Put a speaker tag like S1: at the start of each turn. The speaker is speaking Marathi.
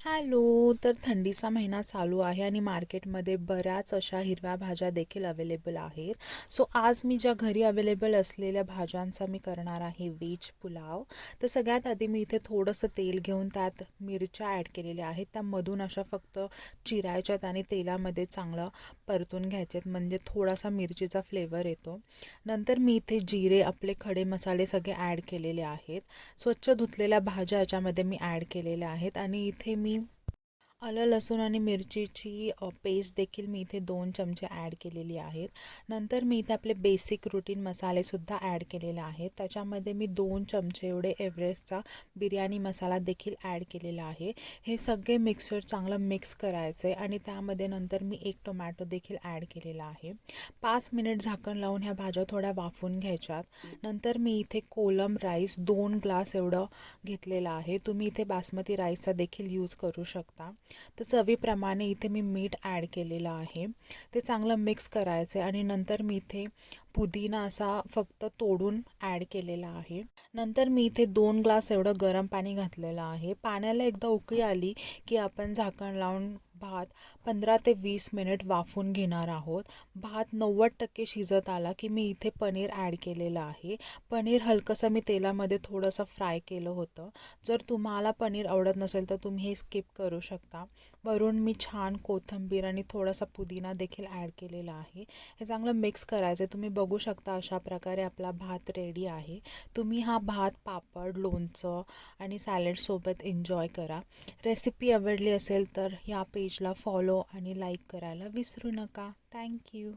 S1: हॅलो. तर थंडीचा महिना चालू आहे आणि मार्केटमध्ये बऱ्याच अशा हिरव्या भाज्या देखील अवेलेबल आहेत. सो आज मी ज्या घरी अवेलेबल असलेल्या भाज्यांचा मी करणार आहे व्हेज पुलाव. तर सगळ्यात आधी मी इथे थोडंसं तेल घेऊन त्यात मिरच्या ॲड केलेल्या आहेत. त्यामधून अशा फक्त चिरायच्यात आणि तेलामध्ये चांगलं परतून घ्यायचेत, म्हणजे थोडासा मिरचीचा फ्लेवर येतो. नंतर मी इथे जिरे, आपले खडे मसाले सगळे ॲड केलेले आहेत. स्वच्छ धुतलेल्या भाज्या याच्यामध्ये मी ॲड केलेल्या आहेत आणि इथे मी आलं, लसूण आणि मिरचीची पेस्ट देखील मी इथे 2 चमचे ॲड केलेली आहेत. नंतर मी इथे आपले बेसिक रूटीन मसालेसुद्धा ॲड केलेले आहेत. त्याच्यामध्ये मी 2 चमचे एवढे एव्हरेस्टचा बिर्याणी मसाला देखील ॲड केलेला आहे. हे सगळे मिक्सर चांगलं मिक्स करायचं आहे आणि त्यामध्ये नंतर मी 1 टोमॅटो देखील ॲड केलेला आहे. 5 मिनिट झाकण लावून ह्या भाज्या थोड्या वाफवून घ्यायच्यात. नंतर मी इथे कोलम राईस 2 ग्लास एवढं घेतलेलं आहे. तुम्ही इथे बासमती राईसचा देखील यूज करू शकता. तर चवीप्रमाणे इथे मी मीठ ॲड केलेलं आहे. ते चांगलं मिक्स करायचं आहे आणि नंतर मी इथे पुदिना असा फक्त तोडून ॲड केलेला आहे. नंतर मी इथे 2 ग्लास एवढं गरम पाणी घातलेलं आहे. पाण्याला एकदा उकळी आली की आपण झाकण लावून भात 15 ते 20 मिनिट वाफवून घेणार आहोत. भात 90% शिजत आला की मी इथे पनीर ॲड केलेलं आहे. पनीर हलकंसं मी तेलामध्ये थोडंसं फ्राय केलं होतं. जर तुम्हाला पनीर आवडत नसेल तर तुम्ही हे स्किप करू शकता. वरून मी छान कोथिंबीर आणि थोडासा पुदिना देखील ॲड केलेला आहे. हे चांगलं मिक्स करायचं आहे. तुम्ही बघू शकता अशा प्रकारे आपला भात रेडी आहे. तुम्ही हा भात पापड, लोणचं आणि सॅलडसोबत एन्जॉय करा. रेसिपी आवडली असेल तर या पेजला फॉलो आणि लाईक करायला विसरू नका. थँक्यू.